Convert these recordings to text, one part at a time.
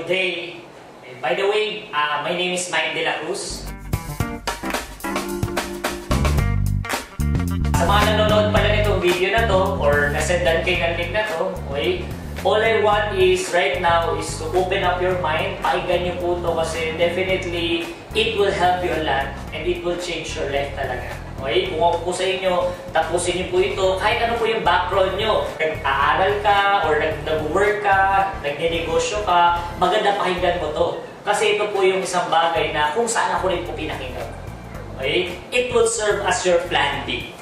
good day. By the way, my name is Mike De La Cruz. Sa mga nanonood pala nitong video na to or nasendan kayo ng link na to, okay? All I want is right now is to open up your mind. Pakinggan niyo po ito kasi definitely it will help you a lot and it will change your life talaga. Okay? Kung ako po sa inyo, tapusin niyo po ito. Kahit ano po yung background niyo. Nag-aaral ka or nag-work ka, nag-negosyo ka, maganda pakinggan mo to. Kasi ito po yung isang bagay na kung saan ako rin po pinakinggan. Okay? It will serve as your plan B.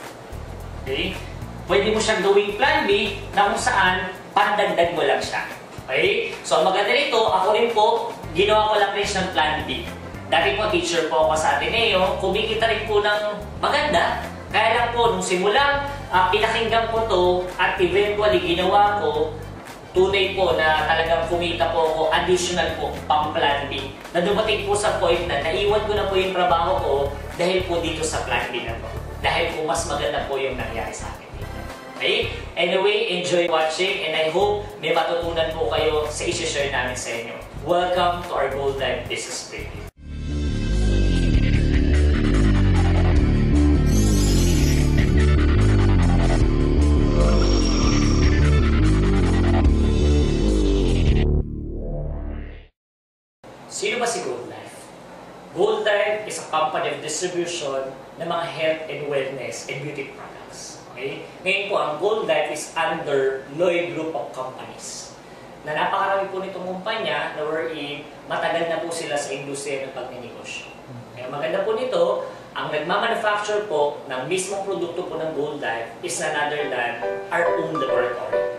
Okay? Pwede mo siyang gawing plan B na kung saan pandagdag mo lang siya. Okay? So, maganda nito, ako rin po, ginawa ko lang rin siyang plan B. Dati po, teacher po ako sa Ateneo, kumikita rin po ng maganda. Kaya lang po, nung simulang pinakinggan ko to at eventually ginawa ko, tunay po na talagang kumita po ako, additional po, pang plan B. Na dumating po sa point na naiwan ko na po yung trabaho ko dahil po dito sa plan B na to. Dahil po mas maganda po yung nangyari sa akin dito. Okay? Anyway, enjoy watching and I hope may matutunan po kayo sa isi-share namin sa inyo. Welcome to our Gold Life Business Preview. Sino ba si Gold Life? Gold Life is a company of distribution ng mga health and wellness and beauty products. Okay? Ngayon po, ang Gold Life is under Lloyd Group of Companies. Na napakarami po nitong kumpanya na wherein matagal na po sila sa industriya ng pagninegosyo. Kaya maganda po nito, ang nagmamanufacture po ng mismong produkto po ng Gold Life is none other than our own laboratory.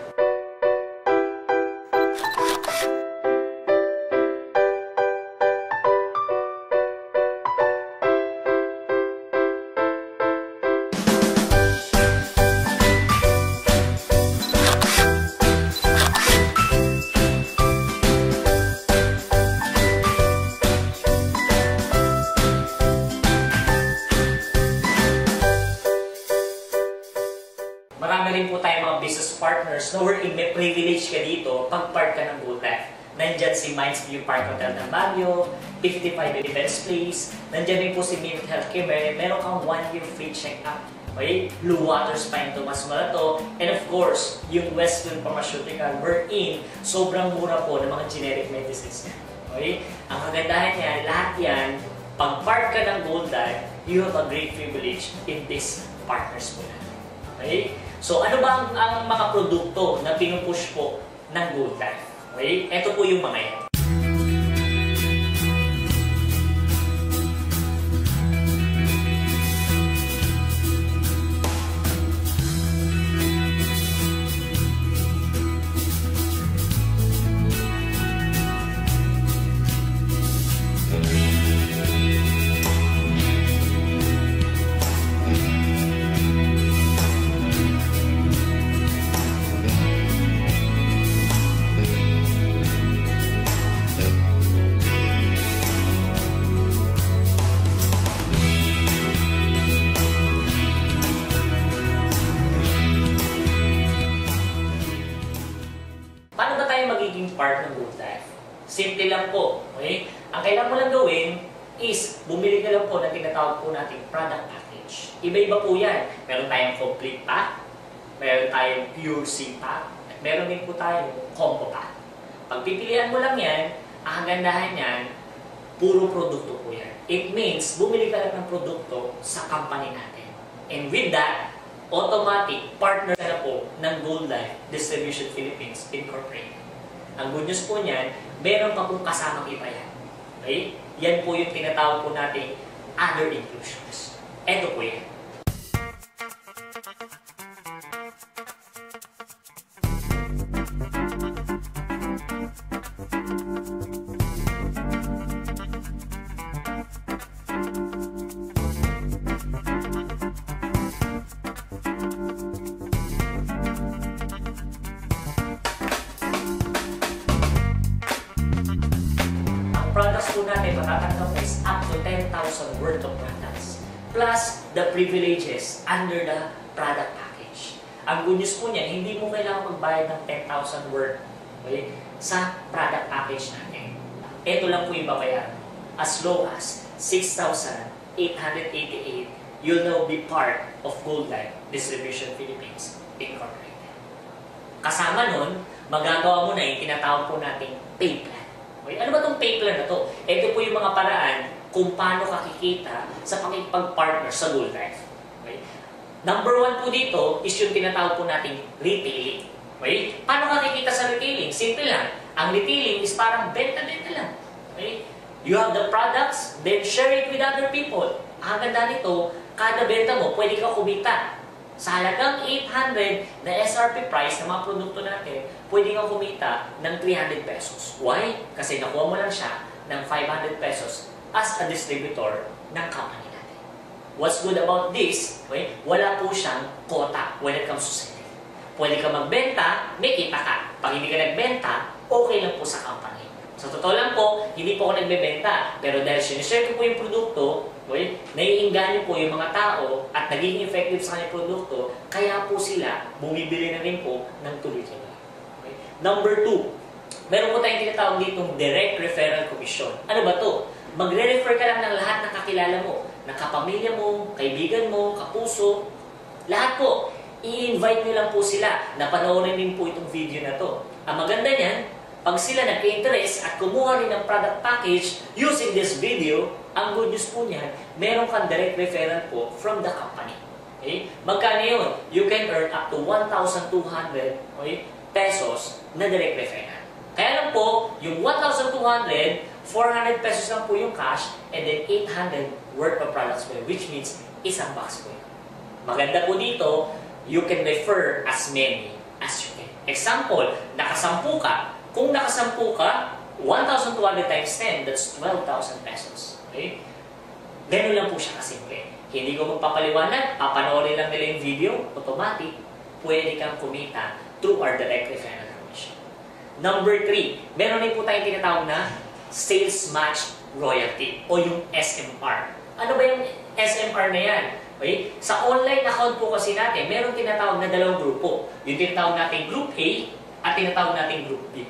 Marami rin po tayo mga business partners na wherein may privilege ka dito pag part ka ng Gold Life. Nandyan si Minds View Park Hotel ng Baguio, 55 Events Place, nandyan rin po si Minute Healthcare, meron kang 1-year free check-up. Okay? Blue Water Spa in Tomas Morato, and of course, yung Western Pharmaceutical wherein sobrang mura po ng mga generic medicines niya. Okay? Ang kagandahan niya, lahat yan, pag part ka ng Gold Life, you have a great privilege in this partners po natin. Okay? So, ano ba ang mga produkto na pinupush po ng Gold Life? Okay? Ito po yung mga yan. Magiging part ng Gold Life. Simple lang po. Okay? Ang kailangan mo lang gawin is bumili ka lang po ng tinatawag po nating product package. Iba-iba po yan. Meron tayong complete pack, meron tayong pure C pack, at meron din po tayong combo pack. Pag pipilian mo lang yan, ang gandahan yan, puro produkto po yan. It means bumili ka lang ng produkto sa company natin. And with that, automatic partner na po ng Gold Life Distribution Philippines Incorporated. Ang good news po niyan, meron pa pong kasamang iba yan. Okay? Yan po yung tinatawag po natin other inclusions. Ito po yan. Products po natin matatanggap is up to 10,000 worth of products plus the privileges under the product package. Ang good news po niyan, hindi mo kailangan magbayad ng 10,000 worth, okay, sa product package natin. ito lang po yung babayaran mo. As low as 6,888, you'll now be part of Goldline Distribution Philippines Incorporated. Kasama nun, magagawa mo na yung tinatawag po nating pay plan. Okay? Ano ba itong pay plan na to? Ito po yung mga paraan kung paano kakikita sa pakipag-partner sa Goldline. Okay? Number 1 po dito is yung tinatawag po nating retailing. Okay? Paano kakikita sa retailing? Simple lang. Ang retailing is parang benta-benta lang. Okay? You have the products, then share it with other people. Ang ganda nito, kada benta mo, pwede ka kumita. Sa halagang 800 na SRP price ng mga produkto natin, pwede kang kumita ng 300 pesos. Why? Kasi nakuha mo lang siya ng 500 pesos as a distributor ng company natin. What's good about this? Okay? Wala po siyang quota when it comes to selling. Pwede ka magbenta, may kita ka. Pag hindi ka nagbenta, okay lang po sa company. Sa totoo lang po, hindi po ako nagbebenta. Pero dahil sinishare ko po yung produkto, okay, naiinganyo po yung mga tao at naging effective sa kanyang produkto, kaya po sila bumibili na rin po ng tuloy-tuloy. Okay? Number 2, meron po tayong tinatawag ditong direct referral commission. Ano ba to? Magre-refer ka lang ng lahat ng kakilala mo, ng kapamilya mo, kaibigan mo, kapuso, lahat po. I-invite nyo lang po sila na panoorin din po itong video na to. Ang maganda niyan, pag sila nag-interest at kumuha rin ng product package using this video, ang good news po niyan, meron kang direct referral po from the company. Okay? Magkano yun? You can earn up to 1,200 okay, pesos na direct referral. Kaya lang po, yung 1,200, 400 pesos lang po yung cash, and then 800 worth of products po yun, which means isang box po yun. Maganda po dito, you can refer as many as you can. Example, nakasampu ka. Kung nakasampu ka, 1,200 times 10, that's 12,000 pesos. Okay? Ganun lang po siya kasimple. Hindi ko magpapaliwanag, papanoorin lang nila yung video, automatic, pwede kang kumita through our direct referral commission. Number 3, meron din po tayong tinatawag na sales match royalty o yung SMR. Ano ba yung SMR na yan? Okay? Sa online account po kasi natin, meron tinatawag na dalawang grupo. Yung tinatawag natin Group A at tinatawag natin Group B.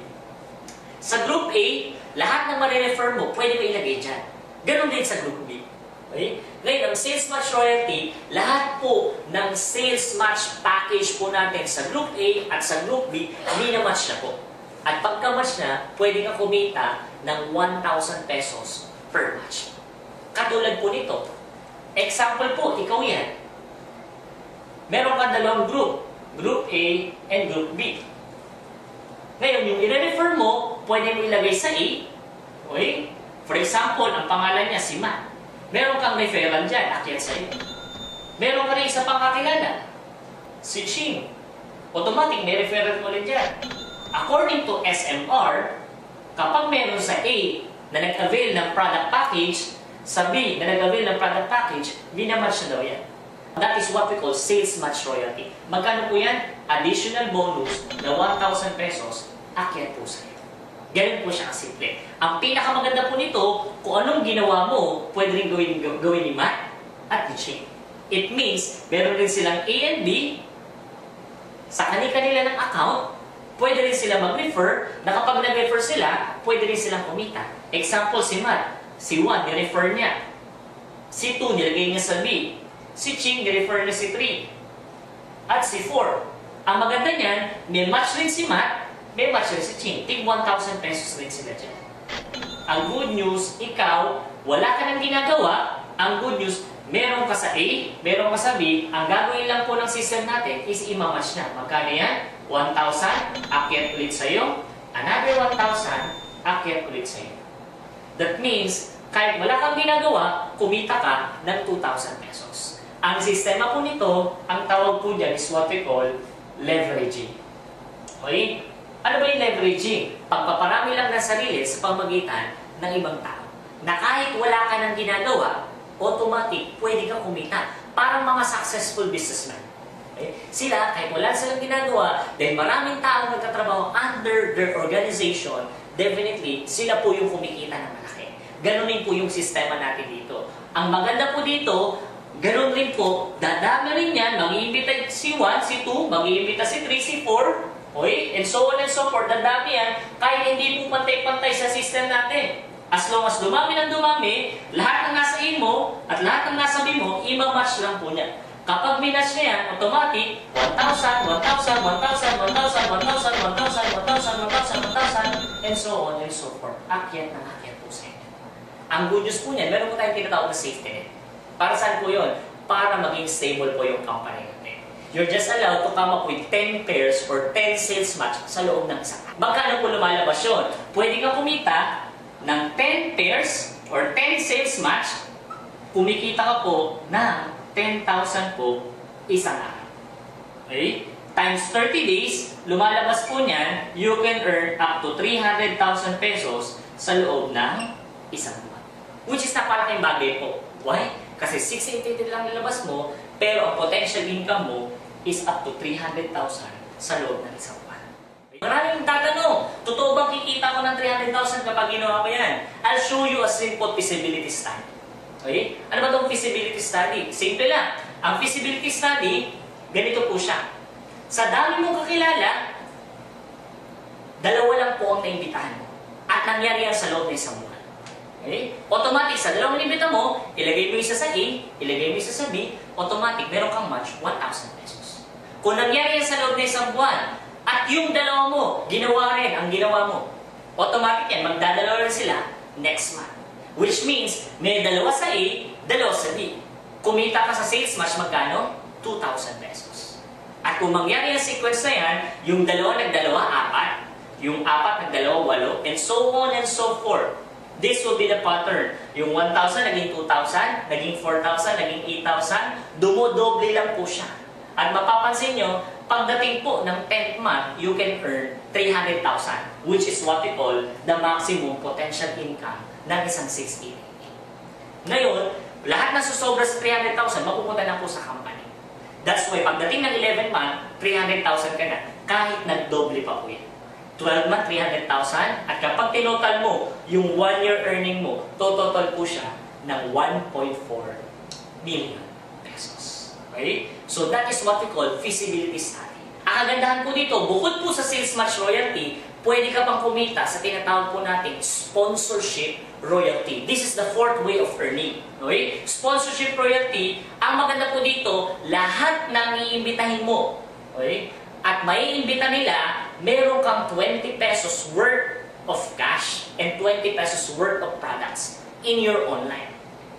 Sa Group A, lahat ng marirefer mo, pwede mo ilagay dyan. Ganon din sa Group B. Okay? Ngayon, ang sales match royalty, lahat po ng sales match package po natin sa Group A at sa Group B, mina-match na po. At pagka-match na, pwede kang kumita ng 1,000 pesos per match. Katulad po nito, example po, ikaw yan. Meron kang dalawang group, Group A and Group B. Ngayon, yung i-refer mo, pwede mo ilagay sa A. Okay? For example, ang pangalan niya si Matt. Meron kang referral dyan, akyat sa iyo. Meron ka rin isa pang kakilala, si Ching. Automatic, may referral mo rin dyan. According to SMR, kapag meron sa A na nag-avail ng product package, sa B na nag-avail ng product package, binamatch na daw yan. That is what we call sales match royalty. Magkano po yan? Additional bonus na 1,000 pesos, akyat po sa'yo. Ganun po siya kasimple. Ang pinakamaganda po nito, kung anong ginawa mo, pwede rin gawin ni Matt at ni Ching. It means, meron rin silang A and B, sa kanila ng account, pwede rin sila mag-refer, na kapag nag-refer sila, pwede rin silang kumita. Example, si Matt, si 1, ni-refer niya. Si 2, nilagay niya sa B. Si Ching, ni-refer niya si 3. At si 4. Ang maganda niyan, may match rin si Matt, may match rin si Ching. Tig 1,000 pesos rin sila dyan. Ang good news, ikaw, wala ka nang ginagawa. Ang good news, meron ka sa A, meron ka sa B. Ang gagawin lang po ng system natin is i-match na. Magkano yan? 1,000, akyat ulit sa'yo. Another 1,000, akyat ulit sa'yo. That means, kahit wala kang ginagawa, kumita ka ng 2,000 pesos. Ang sistema po nito, ang tawag po dyan is what we call leveraging. Okay? Ano ba yung leveraging? Pagpaparami lang ng sarili sa pamagitan ng ibang tao. Na kahit wala ka nang ginagawa, automatic, pwede kang kumita. Parang mga successful businessmen. Okay? Sila, kahit wala silang ginagawa, dahil maraming tao nagtatrabaho under their organization, definitely, sila po yung kumikita ng malaki. Ganon din po yung sistema natin dito. Ang maganda po dito, ganon rin po, dadami rin yan, mag-iimbita si 1, si 2, mag-iimbita si 3, si 4, Okay? And so on and so forth. Ang dami yan, kahit hindi po pantay-pantay sa system natin. As long as dumami ng dumami, lahat ng nasa in mo at lahat ng nasa B mo, ima-match lang po niya. Kapag minatch niya yan, automatic, 1,000, 1,000, 1,000, 1,000, 1,000, 1,000, 1,000, 1,000, 1,000, and so on and so forth. Akyat na akyat po sa inyo. Ang good news po niyan, meron po tayong tinatawag na safety net. Para saan po yun? Para maging stable po yung company natin. You're just allowed to come up with 10 pairs or 10 sales match sa loob ng isang. Magkano po lumalabas yun? Pwede kang kumita ng 10 pairs or 10 sales match, kumikita ka po ng 10,000 po isang araw. Okay? Times 30 days, lumalabas po niyan, you can earn up to 300,000 pesos sa loob ng isang buwan. Which is napalaking bagay po. Why? Kasi 680 lang nilabas mo, pero ang potential income mo is up to 300,000 sa loob ng isang buwan. Maraming tatanong, totoo bang kikita ko ng 300,000 kapag ginawa ko yan? I'll show you a simple feasibility study. Okay? Ano ba itong feasibility study? Simple lang. Ang feasibility study, ganito po siya. Sa dami mong kakilala, dalawa lang po ang naimbitahan mo. At nangyari yan sa loob ng isang buwan. Okay? Automatic, sa dalawang naimbita mo, ilagay mo isa sa A, ilagay mo isa sa B, automatic, meron kang match, 1,000 pesos. Kung nangyari yan sa loob ng isang buwan, at yung dalawa mo, ginawa rin ang ginawa mo, automatic yan, magdadalawa rin sila next month. Which means, may dalawa sa A, dalawa sa B. Kumita ka sa sales match, magkano? 2,000 pesos. At kung mangyari yung sequence na yan, yung dalawa nagdalawa, 4. Yung 4 nagdalawa, 8. And so on and so forth. This will be the pattern. Yung 1,000 naging 2,000, naging 4,000, naging 8,000. Dumodoble lang po siya. At mapapansin nyo, pagdating po ng 10th month, you can earn 300,000, which is what we call the maximum potential income ng isang 680. Ngayon, lahat na susobra sa 300,000, mapupunta na po sa company. That's why, pagdating ng 11 month, 300,000 ka na, kahit nagdoble pa po yan. 12 month, 300,000, at kapag tinotal mo, yung 1 year earning mo, total po siya ng 1.4 million pesos. Okay? So that is what we call feasibility study. Ang kagandahan po dito, bukod po sa sales match royalty, pwede ka pang kumita sa tinatawag po natin sponsorship royalty. This is the fourth way of earning. Okay? Sponsorship royalty, ang maganda po dito, lahat ng iimbitahin mo. Okay? At may iimbita nila, meron kang 20 pesos worth of cash and 20 pesos worth of products in your online.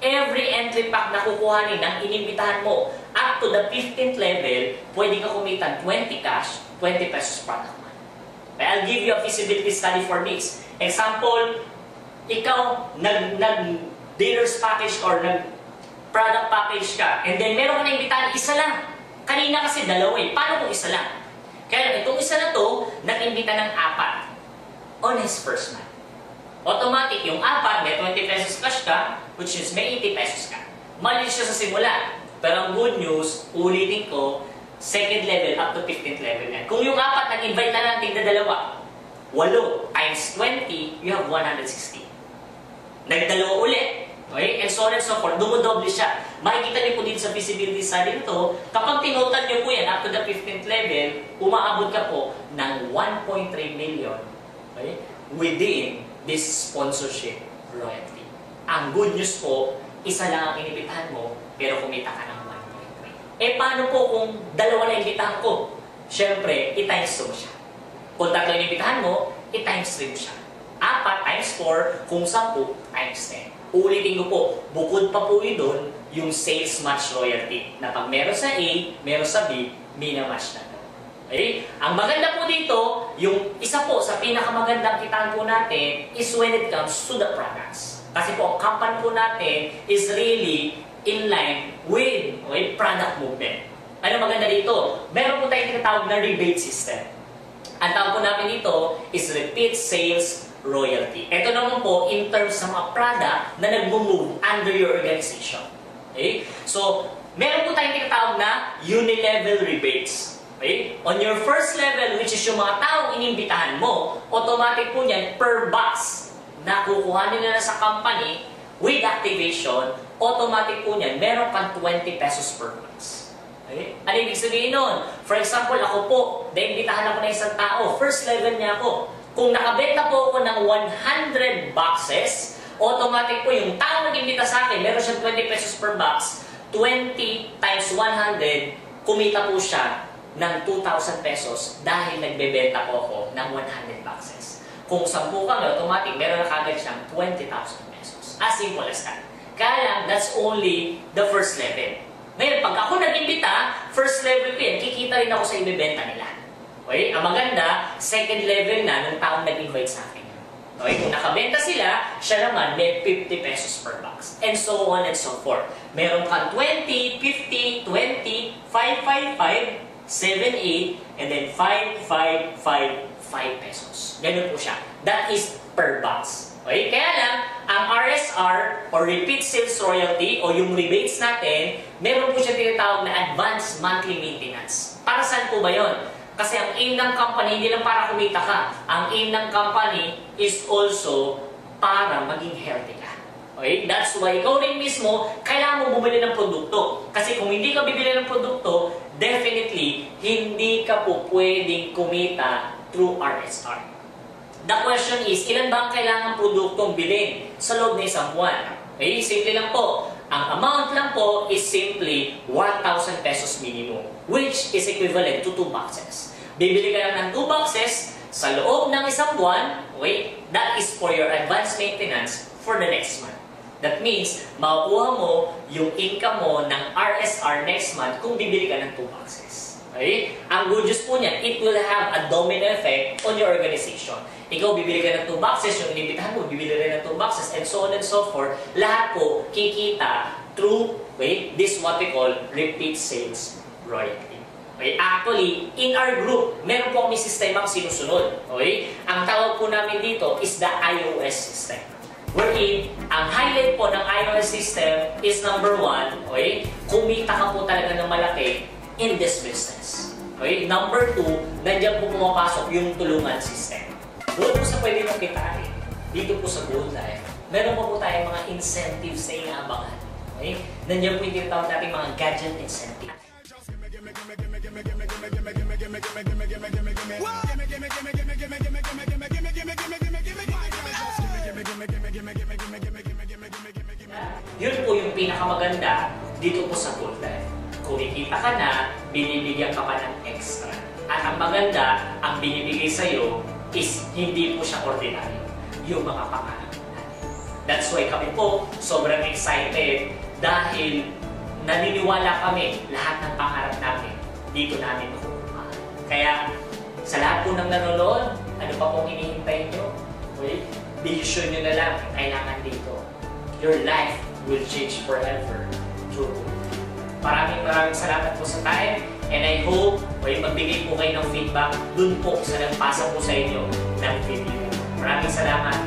Every entry pack na kukuhanin ng inimbitahan mo up to the 15th level, pwede ka kumita 20 cash, 20 pesos product man. I'll give you a feasibility study for this. Example, ikaw nag-dealer's package or nag-product package ka, and then meron ka na imbitahan, isa lang. Kanina kasi dalawa eh. Paano kung isa lang? Kaya itong isa na to, nag-imbita ng 4 on his first month. Automatic, yung 4, may 20 pesos cash ka, which is may 80 pesos ka. Maliit siya sa simula. Pero ang good news, ulitin ko, second level up to 15th level yan. Kung yung 4, nag-invite na lang tigda dalawa, 8 times 20, you have 160. Nagdalawa ulit, okay? And so on and so forth, dumudoble siya. Makikita niyo po dito sa feasibility study nito, kapag tinotal niyo po yan up to the 15th level, umaabot ka po ng 1.3 million, okay? Within this sponsorship royalty. Ang good news po, isa lang ang inibitahan mo, pero kumita ka ng 1.3. Eh paano po kung dalawa na inibitahan ko? Siyempre, i-times 2 mo siya. Kung 3 inibitahan mo, i-times 3 mo siya. 4 times 4, kung 10 times 10. Ulitin ko po, bukod pa po yun doon, yung sales match royalty. Na pag meron sa A, meron sa B, mina-match na. Okay? Ang maganda po dito, yung isa po sa pinakamagandang kitaan po natin is when it comes to the products. Kasi po ang company po natin is really in line with product movement. Ano maganda dito? Meron po tayong tinatawag na rebate system. Ang tawag po namin dito is repeat sales royalty. Ito naman po in terms sa mga product na nag-move under your organization. Okay? So, meron po tayong tinatawag na unilevel rebates. Okay? On your first level, which is yung mga taong inimbitahan mo, automatic po niyan per box na kukuhanin na sa company with activation, automatic po niyan, meron kang 20 pesos per box. Okay? Ano ibig sabihin nun? For example, ako po, naimbitahan ako na isang tao, first level niya ako. Kung nakabenta po ako ng 100 boxes, automatic po yung tao nag-imbita sa akin, meron siyang 20 pesos per box, 20 times 100, kumita po siya ng 2,000 pesos dahil nagbebenta po ako ng 100 boxes. Kung 10 kami, automatic, meron na kagad siyang 20,000 pesos. As simple as that. Kaya lang, that's only the first level. Ngayon, pag ako nag-imbita, first level ko yan, kikita rin ako sa ibebenta nila. Okay? Ang maganda, second level na ng taong nag-invite sa akin. Okay? Kung nakabenta sila, siya naman may 50 pesos per box. And so on and so forth. Meron kang 20, 50, 20, 5, 5, 5, 7, 8, and then 5, 5, 5, 5 pesos. Ganun po siya. That is per box. Okay? Kaya lang, ang RSR or Repeat Sales Royalty o yung rebates natin, meron po siya tinatawag na Advanced Monthly Maintenance. Para saan po ba yun? Kasi ang aim ng company, hindi lang para kumita ka. Ang aim ng company is also para maging healthy ka. Okay? That's why ikaw rin mismo, kailangan mo bumili ng produkto. Kasi kung hindi ka bibili ng produkto, definitely, hindi ka po pwedeng kumita through RSR. The question is, ilan ba ang kailangan produktong bilhin sa loob ng isang buwan? Okay? Simple lang po. Ang amount lang po is simply 1,000 pesos minimum, which is equivalent to 2 boxes. Bibili ka lang ng 2 boxes sa loob ng isang buwan, okay? That is for your advanced maintenance for the next month. That means, makukuha mo yung income mo ng RSR next month kung bibili ka ng 2 boxes. Okay? Ang good news po niyan, it will have a domino effect on your organization. Ikaw, bibili ka ng 2 boxes, yung inibitahan mo, bibili rin ng 2 boxes, and so on and so forth. Lahat po kikita through, okay, this what we call repeat sales royalty. Okay? Actually, in our group, meron po kami sistemang sinusunod. Okay? Ang tawag po namin dito is the iOS system. Wherein, ang highlight po ng iOS system is number 1, okay, kumita ka po talaga ng malaki in this business. Okay? Number 2, nandiyan po pumapasok yung tulungan system. Doon po sa pwede mong kitain, dito po sa Gold Life, meron po tayong mga incentives na inaabangan. Okay? Nandiyan po yung tinatawag natin mga gadget incentive. Yun po yung pinakamaganda dito po sa Gold Life. Kumikita ka na, binibigyan ka pa ng extra. At ang maganda, ang binibigay sa'yo is hindi po siya ordinary. Yung mga pangarap natin. That's why kami po sobrang excited dahil naniniwala kami lahat ng pangarap namin dito namin makukuha. Kaya sa lahat po ng nanonood, ano pa pong hinihintay nyo? Okay? Decision nyo na lang kailangan dito. Your life will change forever through. Maraming salamat po sa time, and I hope magbigay po kayo ng feedback dun po sa nagpasa po sa inyo ng video. Maraming salamat.